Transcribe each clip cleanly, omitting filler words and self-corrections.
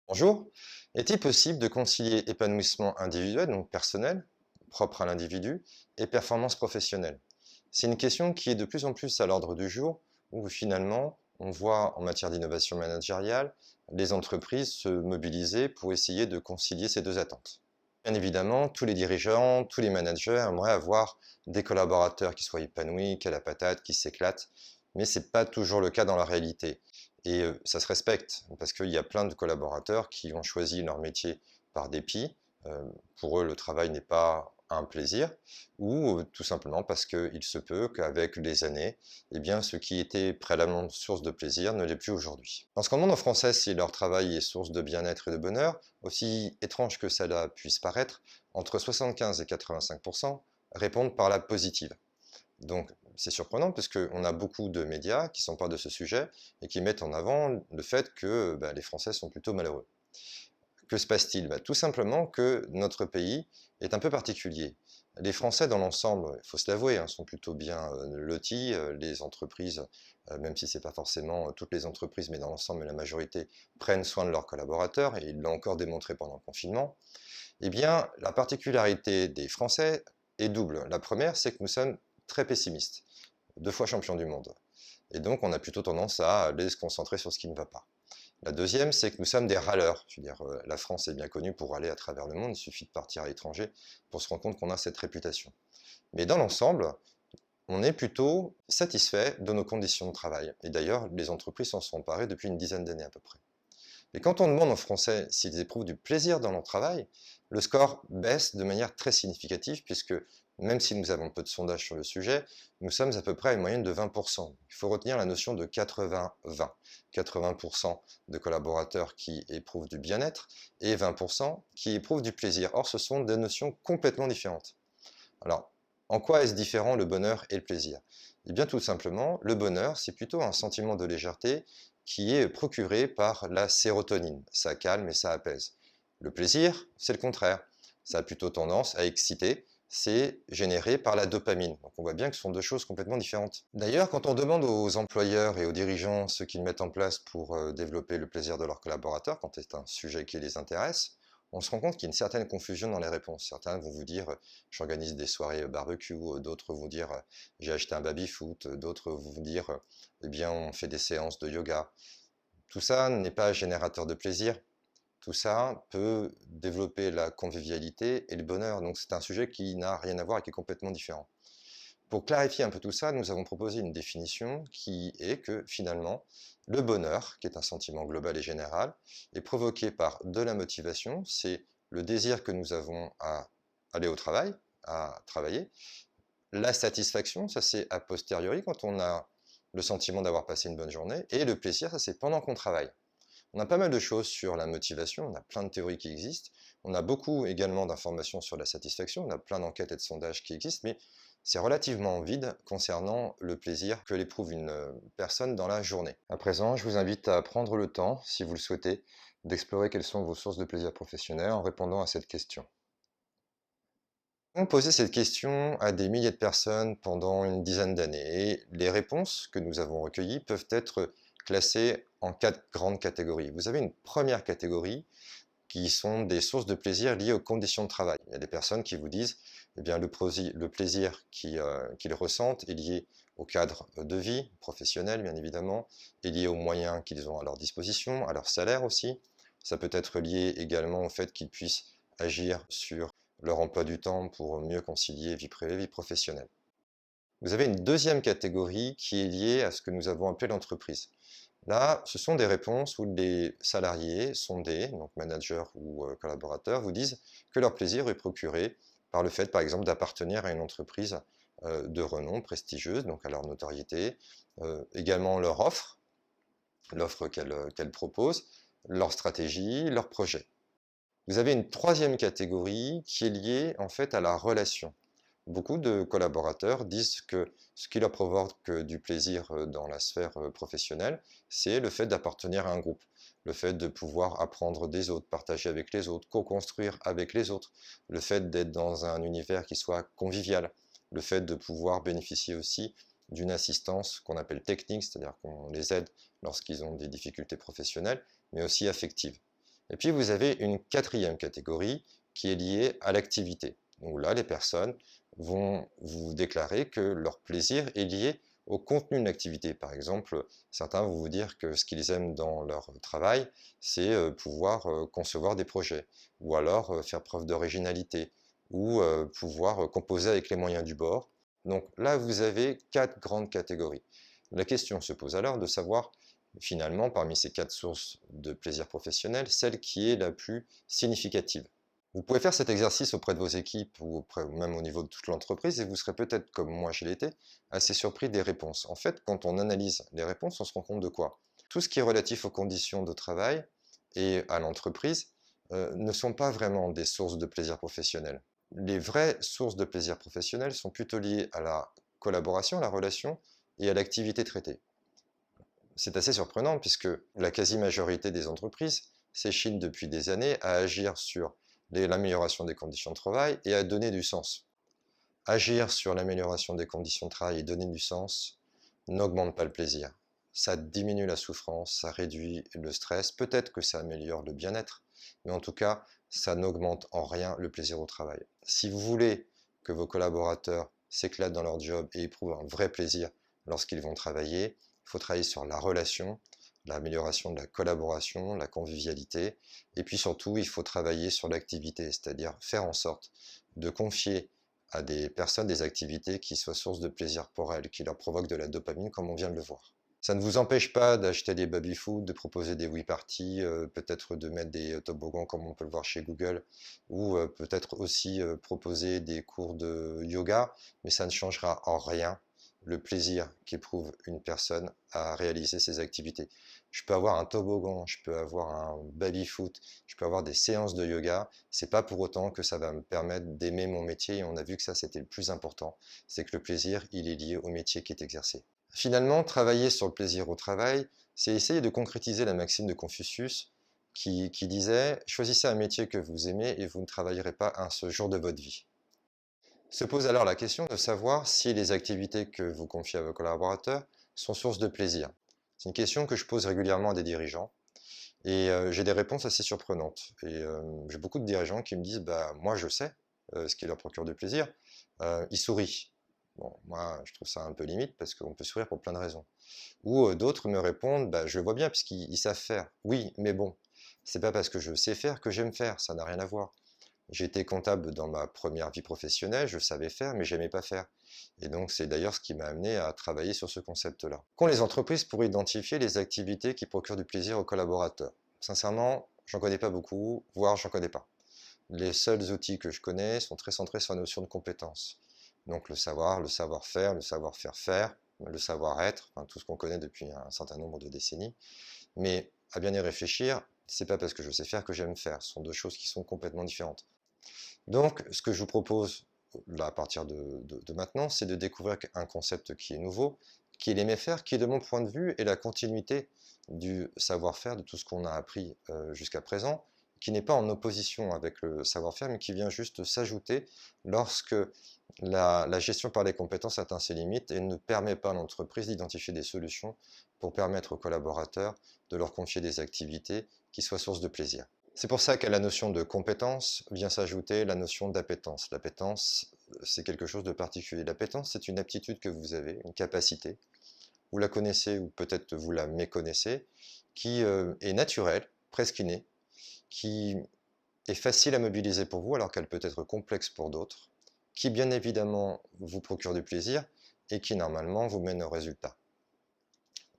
Bonjour. Est-il possible de concilier épanouissement individuel, donc personnel, propre à l'individu, et performance professionnelle? C'est une question qui est de plus en plus à l'ordre du jour, où finalement, on voit en matière d'innovation managériale les entreprises se mobiliser pour essayer de concilier ces deux attentes. Bien évidemment, tous les dirigeants, tous les managers aimeraient avoir des collaborateurs qui soient épanouis, qui aient la patate, qui s'éclatent, mais ce n'est pas toujours le cas dans la réalité. Et ça se respecte, parce qu'il y a plein de collaborateurs qui ont choisi leur métier par dépit. Euh, pour eux, le travail n'est pas un plaisir, ou tout simplement parce qu'il se peut qu'avec les années, eh bien, ce qui était préalablement source de plaisir ne l'est plus aujourd'hui. Dans ce qu'on demande en français si leur travail est source de bien-être et de bonheur, aussi étrange que cela puisse paraître, entre 75 et 85% répondent par la positive. Donc c'est surprenant puisqu'on a beaucoup de médias qui s'emparent de ce sujet et qui mettent en avant le fait que les Français sont plutôt malheureux. Que se passe-t-il? Tout simplement que notre pays est un peu particulier. Les Français, dans l'ensemble, il faut se l'avouer, sont plutôt bien lotis. Les entreprises, même si ce n'est pas forcément toutes les entreprises, mais dans l'ensemble, la majorité, prennent soin de leurs collaborateurs, et ils l'ont encore démontré pendant le confinement. Eh bien, la particularité des Français est double. La première, c'est que nous sommes très pessimistes, 2 fois champions du monde. Et donc, on a plutôt tendance à aller se concentrer sur ce qui ne va pas. La deuxième, c'est que nous sommes des râleurs. Je veux dire, la France est bien connue pour aller à travers le monde, il suffit de partir à l'étranger pour se rendre compte qu'on a cette réputation. Mais dans l'ensemble, on est plutôt satisfait de nos conditions de travail. Et d'ailleurs, les entreprises s'en sont emparées depuis une dizaine d'années à peu près. Et quand on demande aux Français s'ils éprouvent du plaisir dans leur travail, le score baisse de manière très significative puisque même si nous avons peu de sondages sur le sujet, nous sommes à peu près à une moyenne de 20%. Il faut retenir la notion de 80-20. 80% de collaborateurs qui éprouvent du bien-être et 20% qui éprouvent du plaisir. Or, ce sont des notions complètement différentes. Alors, en quoi est-ce différent le bonheur et le plaisir? Eh bien, tout simplement, le bonheur, c'est plutôt un sentiment de légèreté qui est procuré par la sérotonine. Ça calme et ça apaise. Le plaisir, c'est le contraire. Ça a plutôt tendance à exciter. C'est généré par la dopamine. Donc on voit bien que ce sont deux choses complètement différentes. D'ailleurs, quand on demande aux employeurs et aux dirigeants ce qu'ils mettent en place pour développer le plaisir de leurs collaborateurs, quand c'est un sujet qui les intéresse, on se rend compte qu'il y a une certaine confusion dans les réponses. Certains vont vous dire j'organise des soirées barbecue, d'autres vont dire j'ai acheté un baby-foot, d'autres vont vous dire eh bien on fait des séances de yoga. Tout ça n'est pas générateur de plaisir. Tout ça peut développer la convivialité et le bonheur. Donc c'est un sujet qui n'a rien à voir et qui est complètement différent. Pour clarifier un peu tout ça, nous avons proposé une définition qui est que finalement, le bonheur, qui est un sentiment global et général, est provoqué par de la motivation, c'est le désir que nous avons à aller au travail, à travailler. La satisfaction, ça c'est a posteriori, quand on a le sentiment d'avoir passé une bonne journée, et le plaisir, ça c'est pendant qu'on travaille. On a pas mal de choses sur la motivation, on a plein de théories qui existent, on a beaucoup également d'informations sur la satisfaction, on a plein d'enquêtes et de sondages qui existent, mais c'est relativement vide concernant le plaisir que l'éprouve une personne dans la journée. À présent, je vous invite à prendre le temps, si vous le souhaitez, d'explorer quelles sont vos sources de plaisir professionnel en répondant à cette question. On posait cette question à des milliers de personnes pendant une dizaine d'années et les réponses que nous avons recueillies peuvent être classées en 4 grandes catégories. Vous avez une première catégorie qui sont des sources de plaisir liées aux conditions de travail. Il y a des personnes qui vous disent eh bien, le plaisir qu'ils ressentent est lié au cadre de vie professionnel, bien évidemment, est lié aux moyens qu'ils ont à leur disposition, à leur salaire aussi. Ça peut être lié également au fait qu'ils puissent agir sur leur emploi du temps pour mieux concilier vie privée, vie professionnelle. Vous avez une deuxième catégorie qui est liée à ce que nous avons appelé l'entreprise. Là, ce sont des réponses où les salariés sondés, donc managers ou collaborateurs, vous disent que leur plaisir est procuré par le fait, par exemple, d'appartenir à une entreprise de renom, prestigieuse, donc à leur notoriété, également leur offre, l'offre qu'elle propose, leur stratégie, leur projet. Vous avez une troisième catégorie qui est liée en fait à la relation. Beaucoup de collaborateurs disent que ce qui leur provoque du plaisir dans la sphère professionnelle, c'est le fait d'appartenir à un groupe, le fait de pouvoir apprendre des autres, partager avec les autres, co-construire avec les autres, le fait d'être dans un univers qui soit convivial, le fait de pouvoir bénéficier aussi d'une assistance qu'on appelle technique, c'est-à-dire qu'on les aide lorsqu'ils ont des difficultés professionnelles, mais aussi affectives. Et puis vous avez une quatrième catégorie qui est liée à l'activité. Donc là, les personnes vont vous déclarer que leur plaisir est lié au contenu de l'activité. Par exemple, certains vont vous dire que ce qu'ils aiment dans leur travail, c'est pouvoir concevoir des projets, ou alors faire preuve d'originalité, ou pouvoir composer avec les moyens du bord. Donc là, vous avez 4 grandes catégories. La question se pose alors de savoir, finalement, parmi ces 4 sources de plaisir professionnel, celle qui est la plus significative. Vous pouvez faire cet exercice auprès de vos équipes ou même au niveau de toute l'entreprise et vous serez peut-être, comme moi je l'étais, assez surpris des réponses. En fait, quand on analyse les réponses, on se rend compte de quoi? Tout ce qui est relatif aux conditions de travail et à l'entreprise ne sont pas vraiment des sources de plaisir professionnel. Les vraies sources de plaisir professionnel sont plutôt liées à la collaboration, à la relation et à l'activité traitée. C'est assez surprenant puisque la quasi-majorité des entreprises s'échinent depuis des années à agir sur l'amélioration des conditions de travail et à donner du sens. Agir sur l'amélioration des conditions de travail et donner du sens n'augmente pas le plaisir. Ça diminue la souffrance, ça réduit le stress, peut-être que ça améliore le bien-être, mais en tout cas, ça n'augmente en rien le plaisir au travail. Si vous voulez que vos collaborateurs s'éclatent dans leur job et éprouvent un vrai plaisir lorsqu'ils vont travailler, il faut travailler sur la relation, l'amélioration de la collaboration, la convivialité, et puis surtout, il faut travailler sur l'activité, c'est-à-dire faire en sorte de confier à des personnes des activités qui soient source de plaisir pour elles, qui leur provoquent de la dopamine, comme on vient de le voir. Ça ne vous empêche pas d'acheter des baby-food, de proposer des Wii-parties, peut-être de mettre des toboggans comme on peut le voir chez Google, ou peut-être aussi proposer des cours de yoga, mais ça ne changera en rien le plaisir qu'éprouve une personne à réaliser ces activités. Je peux avoir un toboggan, je peux avoir un baby-foot, je peux avoir des séances de yoga, c'est pas pour autant que ça va me permettre d'aimer mon métier, et on a vu que ça c'était le plus important, c'est que le plaisir, il est lié au métier qui est exercé. Finalement, travailler sur le plaisir au travail, c'est essayer de concrétiser la maxime de Confucius qui disait « Choisissez un métier que vous aimez et vous ne travaillerez pas un seul jour de votre vie ». Se pose alors la question de savoir si les activités que vous confiez à vos collaborateurs sont source de plaisir. C'est une question que je pose régulièrement à des dirigeants et j'ai des réponses assez surprenantes. Et j'ai beaucoup de dirigeants qui me disent bah, « moi je sais ce qui leur procure du plaisir, ils sourient ». Bon, moi, je trouve ça un peu limite parce qu'on peut sourire pour plein de raisons. Ou d'autres me répondent, bah, je le vois bien puisqu'ils savent faire. Oui, mais bon, c'est pas parce que je sais faire que j'aime faire, ça n'a rien à voir. J'étais comptable dans ma première vie professionnelle, je savais faire, mais j'aimais pas faire. Et donc, c'est d'ailleurs ce qui m'a amené à travailler sur ce concept-là. Qu'ont les entreprises pour identifier les activités qui procurent du plaisir aux collaborateurs? Sincèrement, j'en connais pas beaucoup, voire j'en connais pas. Les seuls outils que je connais sont très centrés sur la notion de compétence. Donc le savoir, le savoir-faire, le savoir-faire, le savoir-être, enfin, tout ce qu'on connaît depuis un certain nombre de décennies. Mais à bien y réfléchir, c'est pas parce que je sais faire que j'aime faire. Ce sont deux choses qui sont complètement différentes. Donc, ce que je vous propose là, à partir de maintenant, c'est de découvrir un concept qui est nouveau, qui est l'aimer faire, qui, de mon point de vue, est la continuité du savoir-faire, de tout ce qu'on a appris jusqu'à présent, qui n'est pas en opposition avec le savoir-faire, mais qui vient juste s'ajouter lorsque la gestion par les compétences atteint ses limites et ne permet pas à l'entreprise d'identifier des solutions pour permettre aux collaborateurs de leur confier des activités qui soient source de plaisir. C'est pour ça qu'à la notion de compétence vient s'ajouter la notion d'appétence. L'appétence, c'est quelque chose de particulier. L'appétence, c'est une aptitude que vous avez, une capacité. Vous la connaissez ou peut-être vous la méconnaissez, qui est naturelle, presque innée, qui est facile à mobiliser pour vous alors qu'elle peut être complexe pour d'autres, qui bien évidemment vous procure du plaisir et qui normalement vous mène au résultat.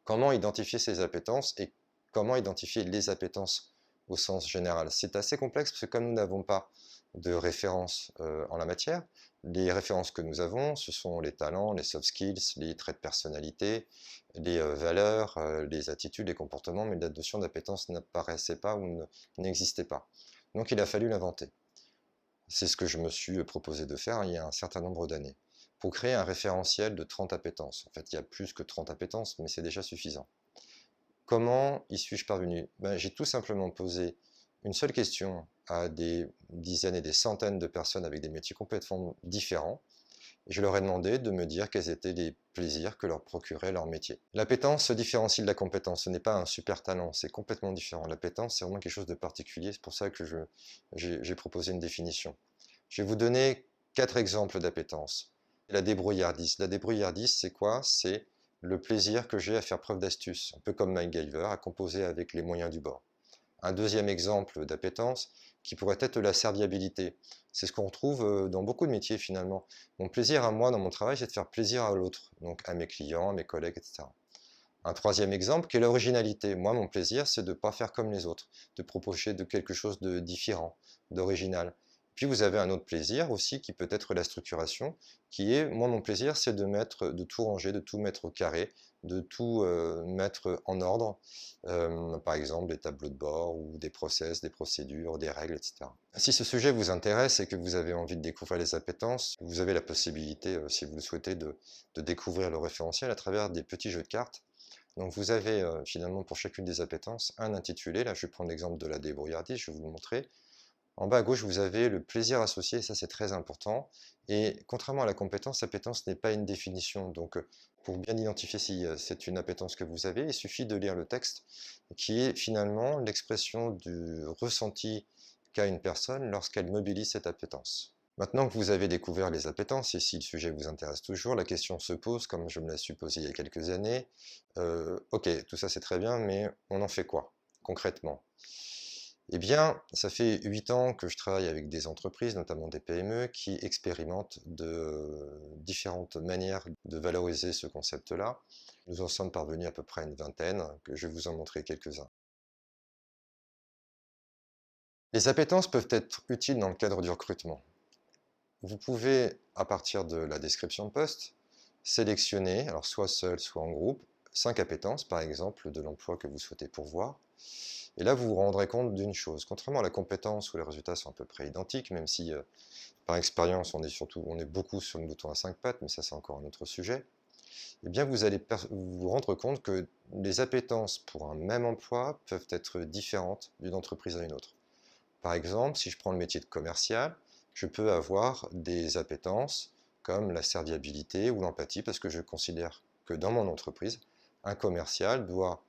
Comment identifier ces appétences et comment identifier les appétences au sens général? C'est assez complexe parce que comme nous n'avons pas de références en la matière, les références que nous avons, ce sont les talents, les soft skills, les traits de personnalité, les valeurs, les attitudes, les comportements, mais la notion d'appétence n'apparaissait pas ou n'existait pas. Donc il a fallu l'inventer. C'est ce que je me suis proposé de faire il y a un certain nombre d'années, pour créer un référentiel de 30 appétences. En fait, il y a plus que 30 appétences, mais c'est déjà suffisant. Comment y suis-je parvenu? J'ai tout simplement posé une seule question à des dizaines et des centaines de personnes avec des métiers complètement différents, et je leur ai demandé de me dire quels étaient les plaisirs que leur procurait leur métier. L'appétence se différencie de la compétence, ce n'est pas un super talent, c'est complètement différent. L'appétence, c'est vraiment quelque chose de particulier, c'est pour ça que j'ai proposé une définition. Je vais vous donner 4 exemples d'appétence. La débrouillardise. La débrouillardise, c'est quoi? C'est le plaisir que j'ai à faire preuve d'astuce, un peu comme MacGyver, à composer avec les moyens du bord. Un deuxième exemple d'appétence qui pourrait être la serviabilité. C'est ce qu'on retrouve dans beaucoup de métiers finalement. Mon plaisir à moi dans mon travail, c'est de faire plaisir à l'autre, donc à mes clients, à mes collègues, etc. Un troisième exemple qui est l'originalité. Moi, mon plaisir, c'est de ne pas faire comme les autres, de proposer de quelque chose de différent, d'original. Puis vous avez un autre plaisir aussi qui peut être la structuration, qui est, moi, mon plaisir, c'est de tout ranger, de tout mettre au carré, de tout mettre en ordre, par exemple des tableaux de bord ou des process, des procédures, des règles, etc. Si ce sujet vous intéresse et que vous avez envie de découvrir les appétences, vous avez la possibilité, si vous le souhaitez, de découvrir le référentiel à travers des petits jeux de cartes. Donc vous avez finalement pour chacune des appétences un intitulé. Là, je vais prendre l'exemple de la débrouillardise, je vais vous le montrer. En bas à gauche, vous avez le plaisir associé, ça c'est très important. Et contrairement à la compétence, l'appétence n'est pas une définition. Donc pour bien identifier si c'est une appétence que vous avez, il suffit de lire le texte, qui est finalement l'expression du ressenti qu'a une personne lorsqu'elle mobilise cette appétence. Maintenant que vous avez découvert les appétences, et si le sujet vous intéresse toujours, la question se pose, comme je me la suis posée il y a quelques années, ok, tout ça c'est très bien, mais on en fait quoi, concrètement? Eh bien, ça fait 8 ans que je travaille avec des entreprises, notamment des PME, qui expérimentent de différentes manières de valoriser ce concept-là. Nous en sommes parvenus à peu près à une vingtaine, que je vais vous en montrer quelques-uns. Les appétences peuvent être utiles dans le cadre du recrutement. Vous pouvez, à partir de la description de poste, sélectionner, alors soit seul, soit en groupe, 5 appétences, par exemple, de l'emploi que vous souhaitez pourvoir. Et là, vous vous rendrez compte d'une chose. Contrairement à la compétence où les résultats sont à peu près identiques, même si par expérience, on est beaucoup sur le mouton à 5 pattes, mais ça c'est encore un autre sujet, eh bien vous allez vous rendre compte que les appétences pour un même emploi peuvent être différentes d'une entreprise à une autre. Par exemple, si je prends le métier de commercial, je peux avoir des appétences comme la serviabilité ou l'empathie, parce que je considère que dans mon entreprise, un commercial doit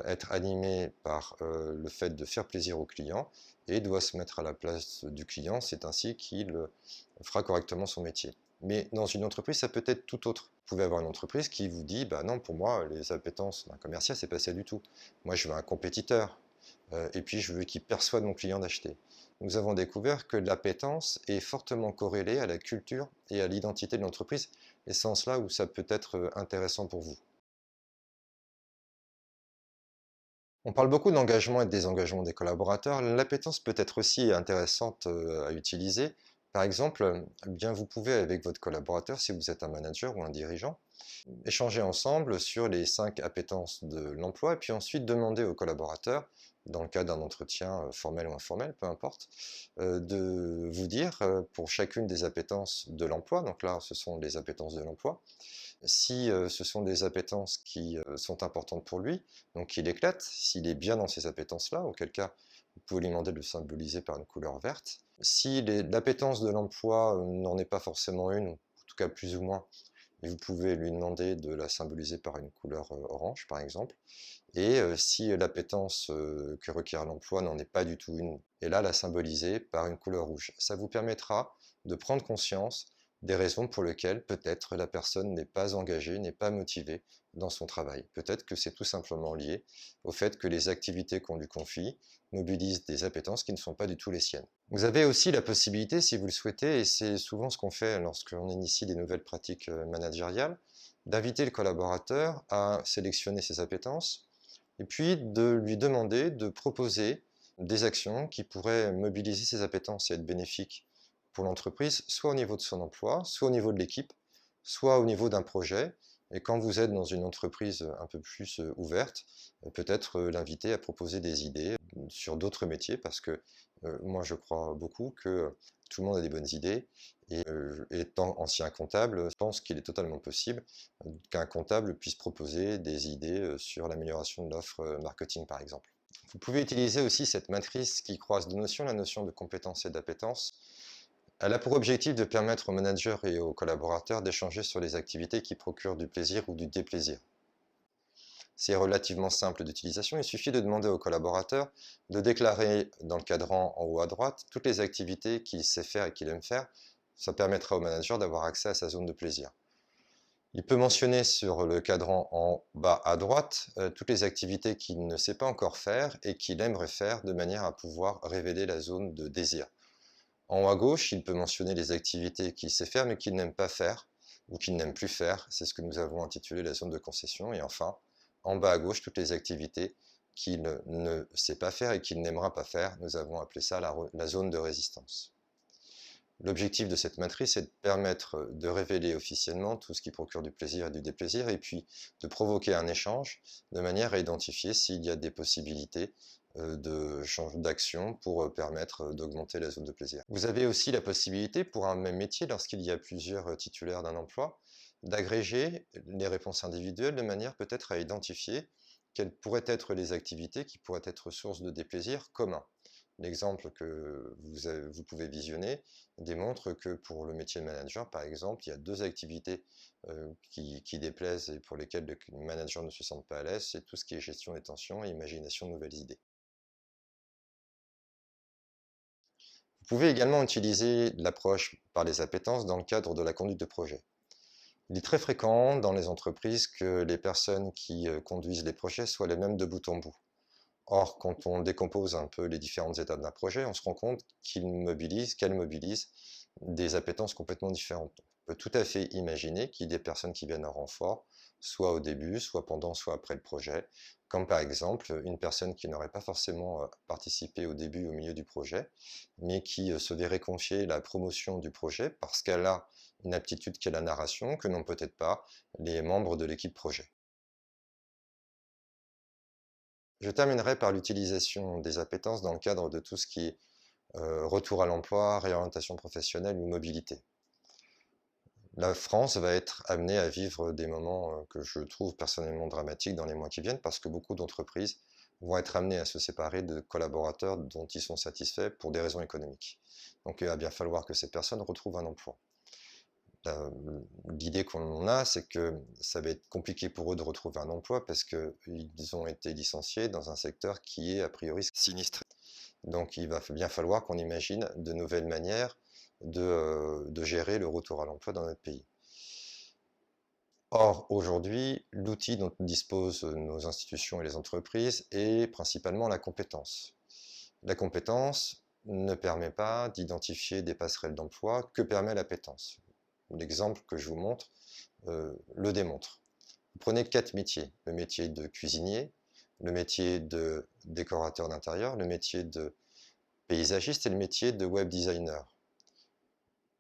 être animé par le fait de faire plaisir au client et doit se mettre à la place du client, c'est ainsi qu'il fera correctement son métier. Mais dans une entreprise, ça peut être tout autre. Vous pouvez avoir une entreprise qui vous dit, bah non, pour moi, les appétences d'un commercial, c'est pas ça du tout. Moi, je veux un compétiteur, et puis je veux qu'il persuade mon client d'acheter. Nous avons découvert que l'appétence est fortement corrélée à la culture et à l'identité de l'entreprise, et c'est en cela où ça peut être intéressant pour vous. On parle beaucoup d'engagement et de désengagement des collaborateurs. L'appétence peut être aussi intéressante à utiliser. Par exemple, eh bien vous pouvez avec votre collaborateur, si vous êtes un manager ou un dirigeant, échanger ensemble sur les 5 appétences de l'emploi et puis ensuite demander au collaborateur, dans le cadre d'un entretien formel ou informel, peu importe, de vous dire pour chacune des appétences de l'emploi, donc là ce sont les appétences de l'emploi, si ce sont des appétences qui sont importantes pour lui, donc qu'il éclate, s'il est bien dans ces appétences-là, auquel cas vous pouvez lui demander de le symboliser par une couleur verte. Si l'appétence de l'emploi n'en est pas forcément une, ou en tout cas plus ou moins, et vous pouvez lui demander de la symboliser par une couleur orange, par exemple. Et si l'appétence que requiert l'emploi n'en est pas du tout une, et là la symboliser par une couleur rouge. Ça vous permettra de prendre conscience des raisons pour lesquelles peut-être la personne n'est pas engagée, n'est pas motivée dans son travail. Peut-être que c'est tout simplement lié au fait que les activités qu'on lui confie mobilisent des appétences qui ne sont pas du tout les siennes. Vous avez aussi la possibilité, si vous le souhaitez, et c'est souvent ce qu'on fait lorsqu'on initie des nouvelles pratiques managériales, d'inviter le collaborateur à sélectionner ses appétences et puis de lui demander de proposer des actions qui pourraient mobiliser ses appétences et être bénéfiques pour l'entreprise, soit au niveau de son emploi, soit au niveau de l'équipe, soit au niveau d'un projet. Et quand vous êtes dans une entreprise un peu plus ouverte, peut-être l'inviter à proposer des idées sur d'autres métiers, parce que moi je crois beaucoup que tout le monde a des bonnes idées, et étant ancien comptable, je pense qu'il est totalement possible qu'un comptable puisse proposer des idées sur l'amélioration de l'offre marketing par exemple. Vous pouvez utiliser aussi cette matrice qui croise deux notions, la notion de compétence et d'appétence, Elle a pour objectif de permettre aux managers et aux collaborateurs d'échanger sur les activités qui procurent du plaisir ou du déplaisir. C'est relativement simple d'utilisation, il suffit de demander aux collaborateurs de déclarer dans le cadran en haut à droite toutes les activités qu'il sait faire et qu'il aime faire. Ça permettra au manager d'avoir accès à sa zone de plaisir. Il peut mentionner sur le cadran en bas à droite toutes les activités qu'il ne sait pas encore faire et qu'il aimerait faire de manière à pouvoir révéler la zone de désir. En haut à gauche, il peut mentionner les activités qu'il sait faire mais qu'il n'aime pas faire ou qu'il n'aime plus faire. C'est ce que nous avons intitulé la zone de concession. Et enfin, en bas à gauche, toutes les activités qu'il ne sait pas faire et qu'il n'aimera pas faire. Nous avons appelé ça la zone de résistance. L'objectif de cette matrice est de permettre de révéler officiellement tout ce qui procure du plaisir et du déplaisir, et puis de provoquer un échange de manière à identifier s'il y a des possibilités d'action pour permettre d'augmenter la zone de plaisir. Vous avez aussi la possibilité, pour un même métier, lorsqu'il y a plusieurs titulaires d'un emploi, d'agréger les réponses individuelles de manière peut-être à identifier quelles pourraient être les activités qui pourraient être source de déplaisir commun. L'exemple que vous pouvez visionner démontre que pour le métier de manager, par exemple, il y a deux activités qui déplaisent et pour lesquelles le manager ne se sent pas à l'aise, c'est tout ce qui est gestion des tensions et imagination de nouvelles idées. Vous pouvez également utiliser l'approche par les appétences dans le cadre de la conduite de projet. Il est très fréquent dans les entreprises que les personnes qui conduisent les projets soient les mêmes de bout en bout. Or, quand on décompose un peu les différentes étapes d'un projet, on se rend compte qu'elles mobilisent des appétences complètement différentes. On peut tout à fait imaginer qu'il y ait des personnes qui viennent en renfort, soit au début, soit pendant, soit après le projet, comme par exemple une personne qui n'aurait pas forcément participé au début, au milieu du projet, mais qui se verrait confier la promotion du projet parce qu'elle a une aptitude qu'est la narration, que n'ont peut-être pas les membres de l'équipe projet. Je terminerai par l'utilisation des appétences dans le cadre de tout ce qui est retour à l'emploi, réorientation professionnelle ou mobilité. La France va être amenée à vivre des moments que je trouve personnellement dramatiques dans les mois qui viennent parce que beaucoup d'entreprises vont être amenées à se séparer de collaborateurs dont ils sont satisfaits pour des raisons économiques. Donc il va bien falloir que ces personnes retrouvent un emploi. L'idée qu'on a, c'est que ça va être compliqué pour eux de retrouver un emploi parce qu'ils ont été licenciés dans un secteur qui est a priori sinistré. Donc il va bien falloir qu'on imagine de nouvelles manières de gérer le retour à l'emploi dans notre pays. Or, aujourd'hui, l'outil dont disposent nos institutions et les entreprises est principalement la compétence. La compétence ne permet pas d'identifier des passerelles d'emploi, que permet l'appétence. L'exemple que je vous montre le démontre. Vous prenez 4 métiers, le métier de cuisinier, le métier de décorateur d'intérieur, le métier de paysagiste et le métier de web designer.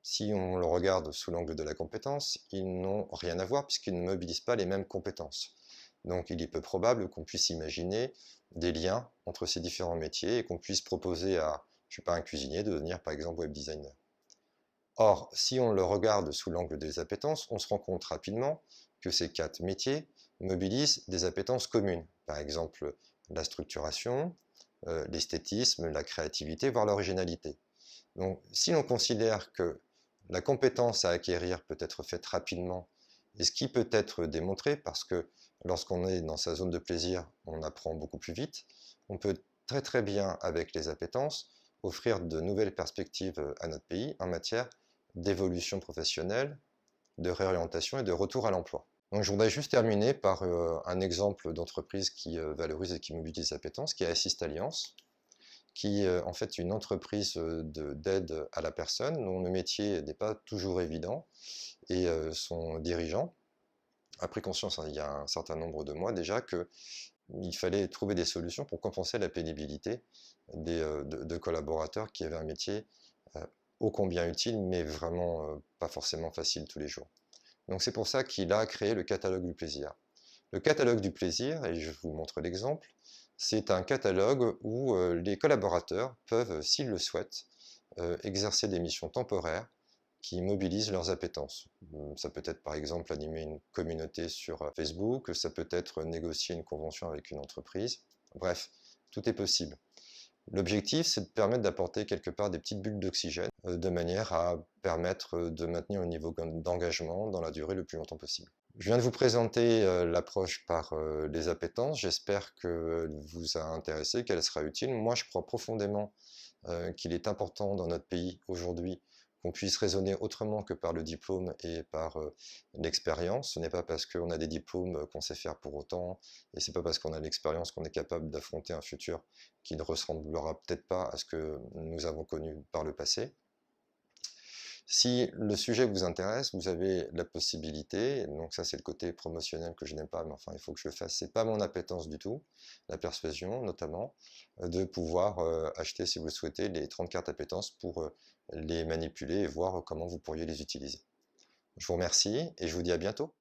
Si on le regarde sous l'angle de la compétence, ils n'ont rien à voir puisqu'ils ne mobilisent pas les mêmes compétences. Donc il est peu probable qu'on puisse imaginer des liens entre ces différents métiers et qu'on puisse proposer à, je ne sais pas, un cuisinier de devenir par exemple web designer. Or, si on le regarde sous l'angle des appétences, on se rend compte rapidement que ces 4 métiers mobilisent des appétences communes. Par exemple, la structuration, l'esthétisme, la créativité, voire l'originalité. Donc, si l'on considère que la compétence à acquérir peut être faite rapidement, et ce qui peut être démontré, parce que lorsqu'on est dans sa zone de plaisir, on apprend beaucoup plus vite, on peut très très bien, avec les appétences, offrir de nouvelles perspectives à notre pays en matière d'évolution professionnelle, de réorientation et de retour à l'emploi. Donc je voudrais juste terminer par un exemple d'entreprise qui valorise et qui mobilise les appétences, qui est Assist Alliance, qui est en fait une entreprise d'aide à la personne dont le métier n'est pas toujours évident, et son dirigeant a pris conscience il y a un certain nombre de mois déjà qu'il fallait trouver des solutions pour compenser la pénibilité de collaborateurs qui avaient un métier ô combien utile, mais vraiment pas forcément facile tous les jours. Donc c'est pour ça qu'il a créé le catalogue du plaisir. Le catalogue du plaisir, et je vous montre l'exemple, c'est un catalogue où les collaborateurs peuvent, s'ils le souhaitent, exercer des missions temporaires qui mobilisent leurs appétences. Ça peut être par exemple animer une communauté sur Facebook, ça peut être négocier une convention avec une entreprise, bref, tout est possible. L'objectif, c'est de permettre d'apporter quelque part des petites bulles d'oxygène, de manière à permettre de maintenir un niveau d'engagement dans la durée le plus longtemps possible. Je viens de vous présenter l'approche par les appétences. J'espère qu'elle vous a intéressé, qu'elle sera utile. Moi, je crois profondément qu'il est important dans notre pays aujourd'hui qu'on puisse raisonner autrement que par le diplôme et par l'expérience. Ce n'est pas parce qu'on a des diplômes qu'on sait faire pour autant, et c'est pas parce qu'on a l'expérience qu'on est capable d'affronter un futur qui ne ressemblera peut-être pas à ce que nous avons connu par le passé. Si le sujet vous intéresse, vous avez la possibilité, donc ça c'est le côté promotionnel que je n'aime pas, mais enfin il faut que je le fasse, c'est pas mon appétence du tout, la persuasion notamment, de pouvoir acheter si vous le souhaitez les 30 cartes appétences pour les manipuler et voir comment vous pourriez les utiliser. Je vous remercie et je vous dis à bientôt.